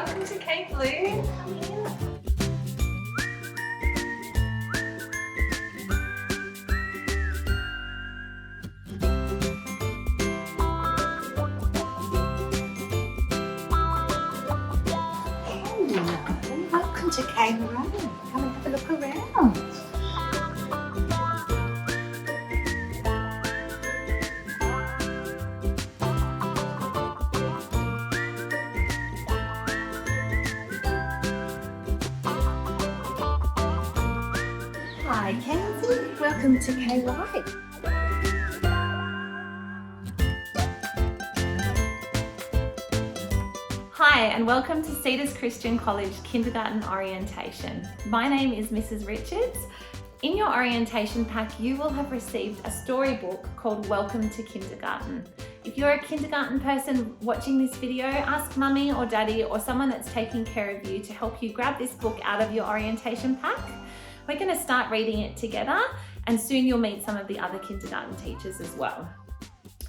welcome to K Blue. Come in. Hello, welcome to K Blue. Come and have a look around. Hi, Kenzie. Welcome to KY. Hi, and welcome to Cedars Christian College Kindergarten Orientation. My name is Mrs. Richards. In your orientation pack, you will have received a storybook called Welcome to Kindergarten. If you're a kindergarten person watching this video, ask mummy or daddy or someone that's taking care of you to help you grab this book out of your orientation pack. We're going to start reading it together, and soon you'll meet some of the other kindergarten teachers as well.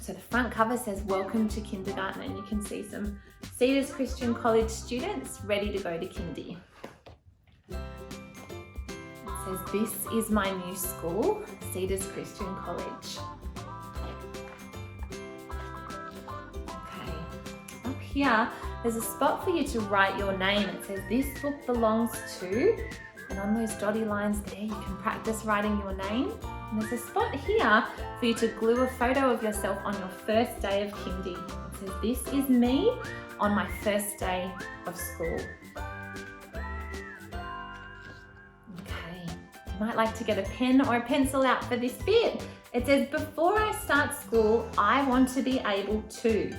So the front cover says Welcome to Kindergarten, and you can see some Cedars Christian College students ready to go to kindy. It says, "This is my new school, Cedars Christian College." Okay, up here there's a spot for you to write your name. It says, "This book belongs to," and on those dotty lines there you can practice writing your name. And there's a spot here for you to glue a photo of yourself on your first day of kindy. It says, "This is me on my first day of school." Okay, you might like to get a pen or a pencil out for this bit. It says, "Before I start school, I want to be able to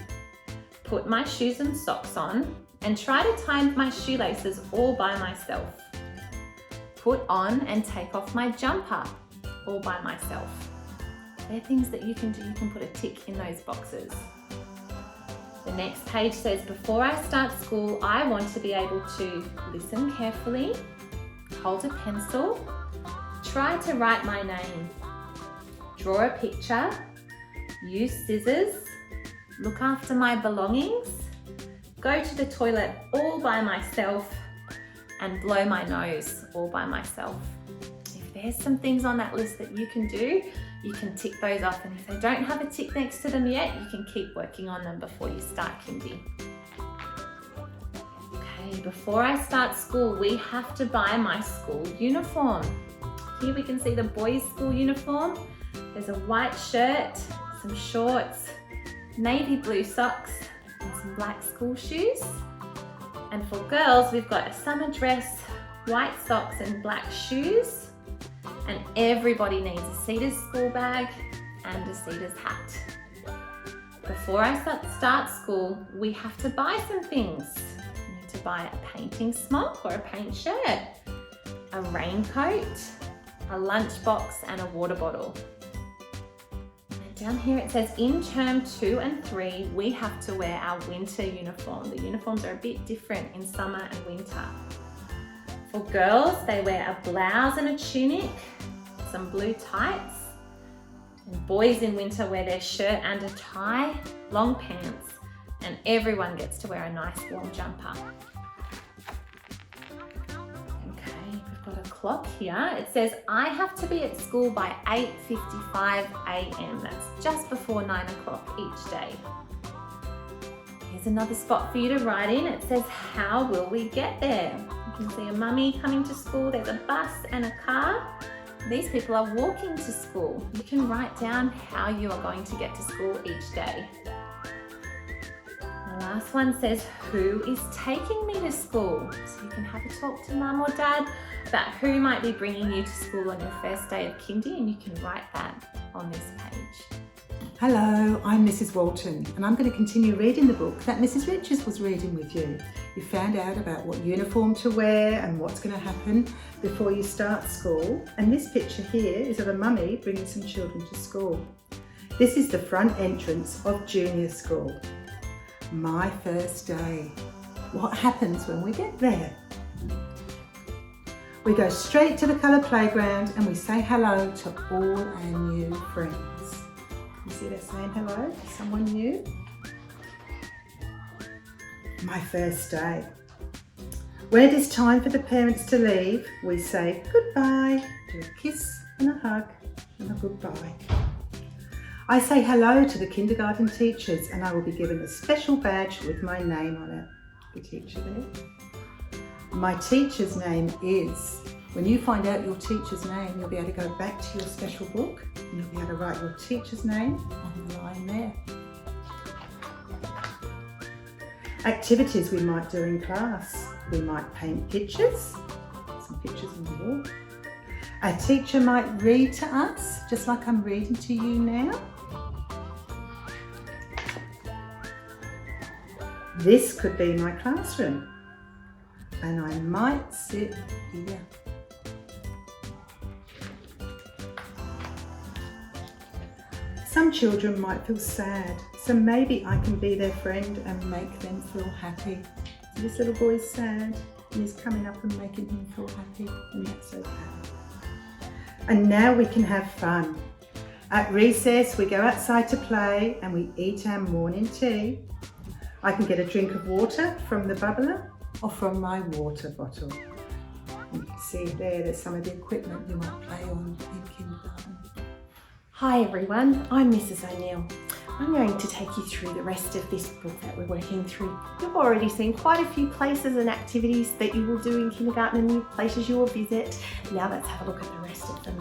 put my shoes and socks on and try to tie my shoelaces all by myself. Put on and take off my jumper all by myself." They're things that you can do. You can put a tick in those boxes. The next page says, "Before I start school, I want to be able to listen carefully, hold a pencil, try to write my name, draw a picture, use scissors, look after my belongings, go to the toilet all by myself, and blow my nose all by myself." If there's some things on that list that you can do, you can tick those off, and if they don't have a tick next to them yet, you can keep working on them before you start kindy. Okay, before I start school, we have to buy my school uniform. Here we can see the boys' school uniform. There's a white shirt, some shorts, navy blue socks, and some black school shoes. And for girls, we've got a summer dress, white socks and black shoes. And everybody needs a Cedars school bag and a Cedars hat. Before I start school, we have to buy some things. We need to buy a painting smock or a paint shirt, a raincoat, a lunchbox and a water bottle. And down here it says, in term 2 and 3, we have to wear our winter uniform. The uniforms are a bit different in summer and winter. For girls, they wear a blouse and a tunic, some blue tights. And boys in winter wear their shirt and a tie, long pants, and everyone gets to wear a nice warm jumper. Okay, we've got a clock here. It says, I have to be at school by 8:55 a.m. That's just before 9 o'clock each day. Here's another spot for you to write in. It says, how will we get there? You can see a mummy coming to school. There's a bus and a car. These people are walking to school. You can write down how you are going to get to school each day. The last one says, who is taking me to school? So you can have a talk to mum or dad about who might be bringing you to school on your first day of kindy, and you can write that on this page. Hello, I'm Mrs. Walton, and I'm going to continue reading the book that Mrs. Richards was reading with you. You found out about what uniform to wear and what's going to happen before you start school. And this picture here is of a mummy bringing some children to school. This is the front entrance of junior school. My first day. What happens when we get there? We go straight to the colour playground and we say hello to all our new friends. You see they're saying hello to someone new? My first day. When it is time for the parents to leave, we say goodbye, do a kiss and a hug and a goodbye. I say hello to the kindergarten teachers and I will be given a special badge with my name on it. The teacher there. My teacher's name is. When you find out your teacher's name, you'll be able to go back to your special book and you'll be able to write your teacher's name on the line there. Activities we might do in class. We might paint pictures, some pictures on the wall. A teacher might read to us, just like I'm reading to you now. This could be my classroom, and I might sit here. Some children might feel sad, so maybe I can be their friend and make them feel happy. So this little boy's sad and he's coming up and making him feel happy, and that's okay. And now we can have fun. At recess, we go outside to play and we eat our morning tea. I can get a drink of water from the bubbler or from my water bottle. And you can see there's some of the equipment you might play on in kindergarten. Hi everyone, I'm Mrs. O'Neill. I'm going to take you through the rest of this book that we're working through. You've already seen quite a few places and activities that you will do in kindergarten and new places you will visit. Now let's have a look at the rest of them.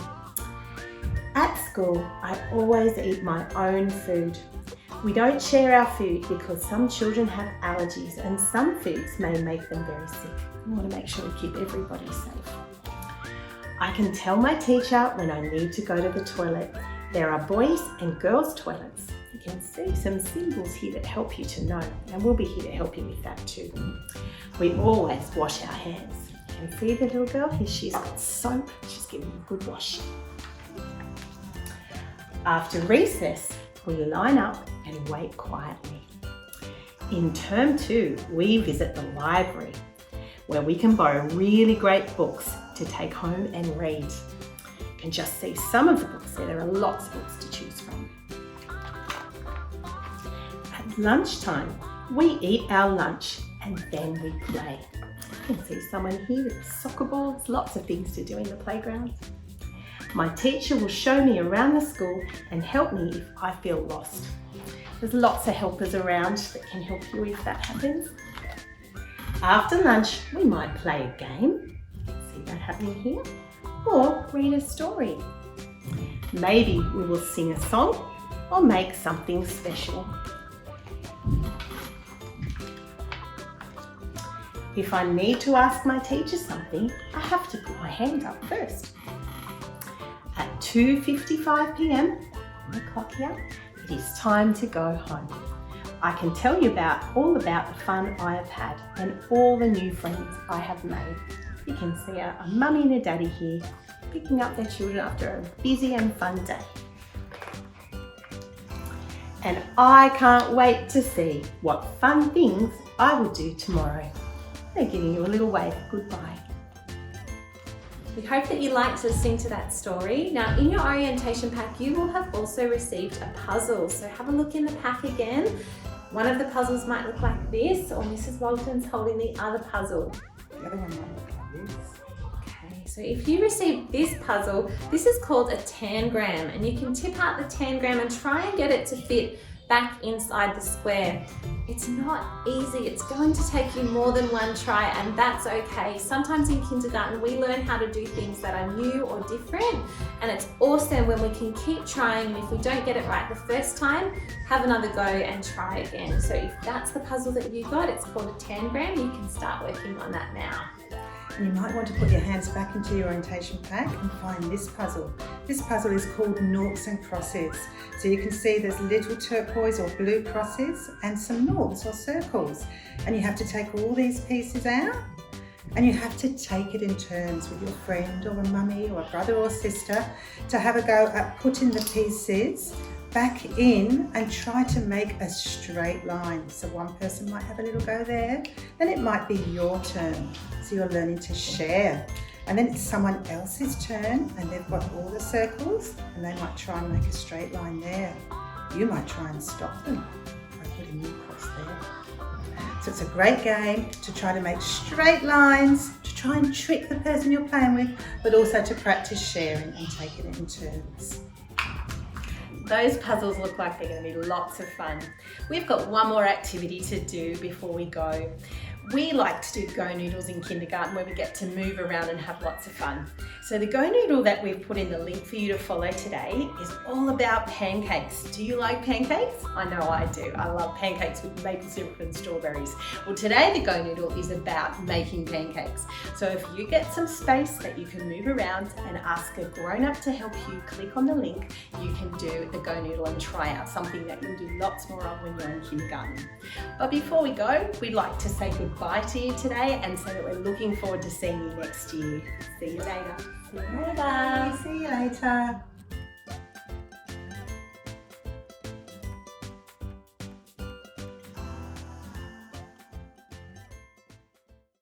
At school, I always eat my own food. We don't share our food because some children have allergies and some foods may make them very sick. We want to make sure we keep everybody safe. I can tell my teacher when I need to go to the toilet. There are boys and girls toilets. You can see some symbols here that help you to know, and we'll be here to help you with that too. We always wash our hands. You can see the little girl here, she's got soap, she's giving a good wash. After recess, we line up and wait quietly. In term 2, we visit the library, where we can borrow really great books to take home and read. You can just see some of the books there are lots of books to choose from. At lunchtime, we eat our lunch and then we play. You can see someone here with soccer balls, lots of things to do in the playground. My teacher will show me around the school and help me if I feel lost. There's lots of helpers around that can help you if that happens. After lunch, we might play a game. See that happening here? Or read a story. Maybe we will sing a song or make something special. If I need to ask my teacher something, I have to put my hand up first. At 2:55 p.m, on the clock here, it is time to go home. I can tell you all about the fun I have had and all the new friends I have made. You can see a mummy and a daddy here picking up their children after a busy and fun day. And I can't wait to see what fun things I will do tomorrow. They're giving you a little wave of goodbye. We hope that you liked listening to that story. Now in your orientation pack, you will have also received a puzzle. So have a look in the pack again. One of the puzzles might look like this, or Mrs. Walton's holding the other puzzle. The other one might look like this. Okay, so if you receive this puzzle, this is called a tangram, and you can tip out the tangram and try and get it to fit back inside the square. It's not easy. It's going to take you more than one try, and that's okay. Sometimes in kindergarten, we learn how to do things that are new or different, and it's awesome when we can keep trying, and if we don't get it right the first time, have another go and try again. So if that's the puzzle that you got, it's called a tangram, you can start working on that now. And you might want to put your hands back into your orientation pack and find this puzzle. This puzzle is called noughts and crosses. So you can see there's little turquoise or blue crosses and some noughts or circles. And you have to take all these pieces out and you have to take it in turns with your friend or a mummy or a brother or sister to have a go at putting the pieces back in and try to make a straight line. So one person might have a little go there, then it might be your turn. So you're learning to share. And then it's someone else's turn and they've got all the circles and they might try and make a straight line there. You might try and stop them by putting your cross there. So it's a great game to try to make straight lines, to try and trick the person you're playing with, but also to practice sharing and taking it in turns. Those puzzles look like they're going to be lots of fun. We've got one more activity to do before we go. We like to do Go Noodles in kindergarten where we get to move around and have lots of fun. So the Go Noodle that we've put in the link for you to follow today is all about pancakes. Do you like pancakes? I know I do. I love pancakes with maple syrup and strawberries. Well, today the Go Noodle is about making pancakes. So if you get some space that you can move around and ask a grown-up to help you, click on the link, you can do the Go Noodle and try out something that you'll do lots more of when you're in kindergarten. But before we go, we'd like to say goodbye to you today and say that we're looking forward to seeing you next year. See you later. See you later.